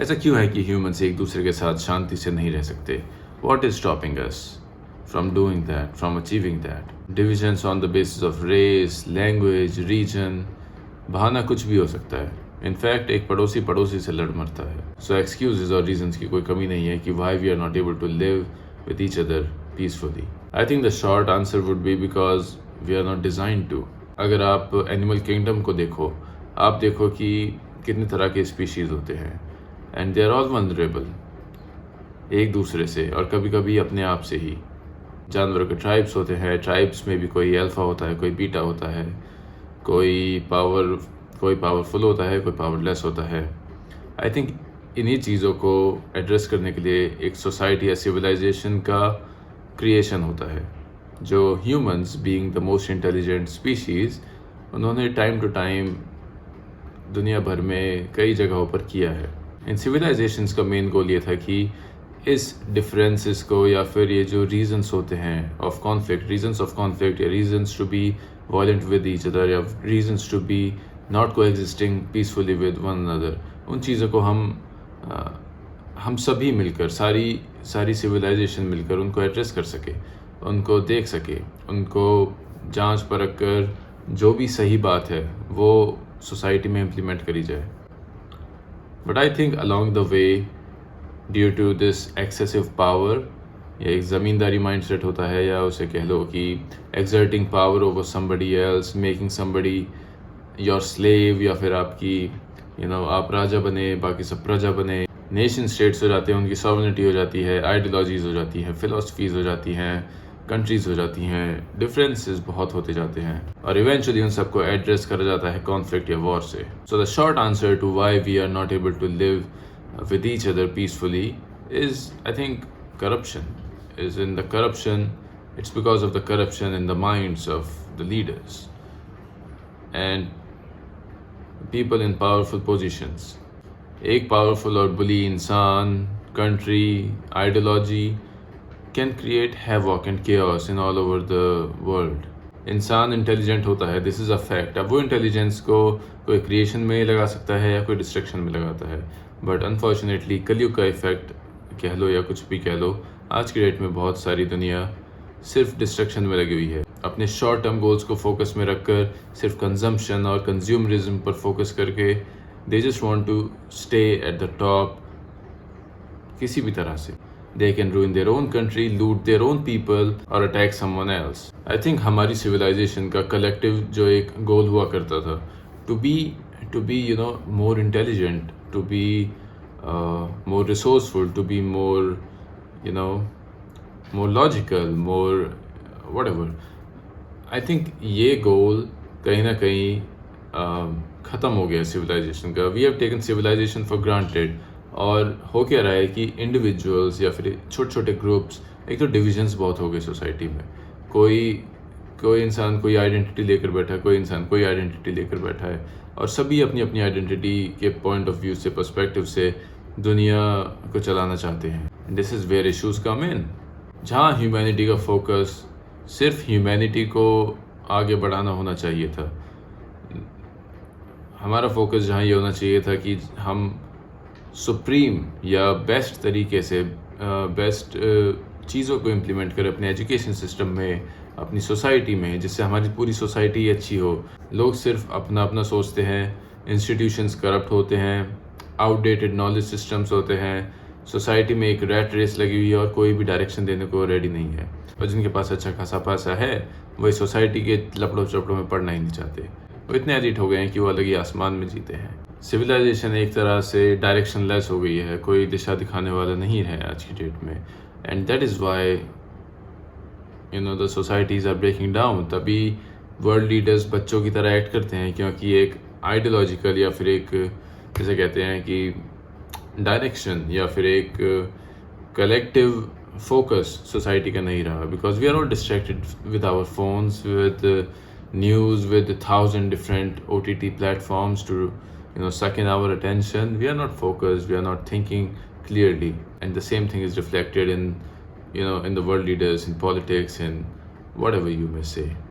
ऐसा क्यों है कि ह्यूमंस एक दूसरे के साथ शांति से नहीं रह सकते? What is stopping us from doing that, from achieving that? Divisions on the basis of race, language, region, बहाना कुछ भी हो सकता है। इनफैक्ट एक पड़ोसी पड़ोसी से लड़ मरता है। सो एक्सक्यूजेज और रीजंस की कोई कमी नहीं है कि why we are not able to live with each other peacefully. I think the short answer would be because we are not design to. अगर आप एनिमल किंगडम को देखो, आप देखो कि कितने तरह के स्पीशीज होते हैं and they are all vulnerable एक दूसरे से, और कभी कभी अपने आप से ही। जानवरों के ट्राइब्स होते हैं, ट्राइब्स में भी कोई अल्फा होता है, कोई बीटा होता है, कोई पावरफुल होता है, कोई पावरलेस होता है। आई थिंक इन्हीं चीज़ों को एड्रेस करने के लिए एक सोसाइटी या सिविलाइजेशन का क्रिएशन होता है, जो humans being the most intelligent species, उन्होंने टाइम टू टाइम दुनिया भर में कई जगहों पर किया है। इन सिविलाइजेशंस का मेन गोल ये था कि इस डिफरेंसेस को, या फिर ये जो रीजंस होते हैं ऑफ कॉन्फ्लिक्ट या reasons to be violent with each other, या reasons to be not coexisting peacefully with one another, उन चीज़ों को हम सभी मिलकर, सारी सिविलाइजेशन मिलकर उनको एड्रेस कर सके, उनको देख सके, उनको जांच परख कर जो भी सही बात है वो सोसाइटी में इम्प्लीमेंट करी जाए। But I think along the way, due to this excessive power, या एक ज़मींदारी माइंडसेट होता है, या उसे कह लो कि exerting power over somebody else, making somebody your slave, या फिर आपकी आप राजा बने, बाकी सब प्रजा बने। नेशन स्टेट्स हो जाते हैं, उनकी सॉवरेनिटी हो जाती है, आइडियोलॉजीज़ हो जाती हैं, फिलोसफीज़ हो जाती हैं, कंट्रीज़ हो जाती हैं, डिफरेंसेस बहुत होते जाते हैं, और इवेंचुअली उन सबको एड्रेस करा जाता है कॉन्फ्लिक्ट या वॉर से। So the short answer to why we are not able to live with each other peacefully is, I think, corruption. It's because of the corruption in the minds of the leaders and people in powerful positions. एक powerful और bully इंसान, country, ideology can create havoc and chaos in all over the world. इंसान intelligent होता है, this is a fact. अब वो intelligence को कोई क्रिएशन में लगा सकता है या कोई डिस्ट्रक्शन में लगाता है, बट अनफॉर्चुनेटली कलयुग का इफेक्ट कह लो या कुछ भी कह लो, आज की डेट में बहुत सारी दुनिया सिर्फ डिस्ट्रक्शन में लगी हुई है। अपने शॉर्ट टर्म गोल्स को फोकस में रखकर, सिर्फ कंजम्पशन और कंज्यूमरिज्म पर फोकस करके, they just want to stay at the top किसी भी तरह से। They can ruin their own country, loot their own people, or attack someone else. I think हमारी civilization का collective जो एक goal हुआ करता था, to be more intelligent, to be more resourceful, to be more more logical, more whatever. I think ये goal कहीं ना कहीं ख़त्म हो गया civilization का. We have taken civilization for granted. और हो क्या रहा है कि इंडिविजुअल्स या फिर छोटे छोटे ग्रुप्स, एक तो डिविजन्स बहुत हो गए सोसाइटी में। कोई इंसान कोई आइडेंटिटी लेकर बैठा है, कोई इंसान कोई आइडेंटिटी लेकर बैठा है, और सभी अपनी अपनी आइडेंटिटी के पॉइंट ऑफ व्यू से, पर्सपेक्टिव से दुनिया को चलाना चाहते हैं। दिस इज़ वेयर इशूज़ कम इन। जहाँ ह्यूमैनिटी का फोकस सिर्फ ह्यूमैनिटी को आगे बढ़ाना होना चाहिए था, हमारा फोकस जहाँ ये होना चाहिए था कि हम सुप्रीम या बेस्ट तरीके से बेस्ट चीज़ों को इम्प्लीमेंट करें अपने एजुकेशन सिस्टम में, अपनी सोसाइटी में, जिससे हमारी पूरी सोसाइटी अच्छी हो। लोग सिर्फ अपना अपना सोचते हैं, इंस्टीट्यूशंस करप्ट होते हैं, आउटडेटेड नॉलेज सिस्टम्स होते हैं, सोसाइटी में एक रैट रेस लगी हुई है और कोई भी डायरेक्शन देने को रेडी नहीं है। और जिनके पास अच्छा खासा पैसा है वही सोसाइटी के लपड़ों चपड़ों में पढ़ना ही नहीं चाहते, वो इतने एडिट हो गए हैं कि वो अलग ही आसमान में जीते हैं। सिविलाइजेशन एक तरह से डायरेक्शन लेस हो गई है, कोई दिशा दिखाने वाला नहीं है आज की डेट में, and that is why the societies are breaking down. तभी वर्ल्ड लीडर्स बच्चों की तरह एक्ट करते हैं, क्योंकि एक आइडियोलॉजिकल या फिर एक जैसे कहते हैं कि डायरेक्शन या फिर एक कलेक्टिव फोकस सोसाइटी का नहीं रहा, because we are all distracted with our phones, with news, with 1000 different OTT platforms to suck in our attention. We are not focused, we are not thinking clearly, and the same thing is reflected in in the world leaders, in politics, in whatever you may say.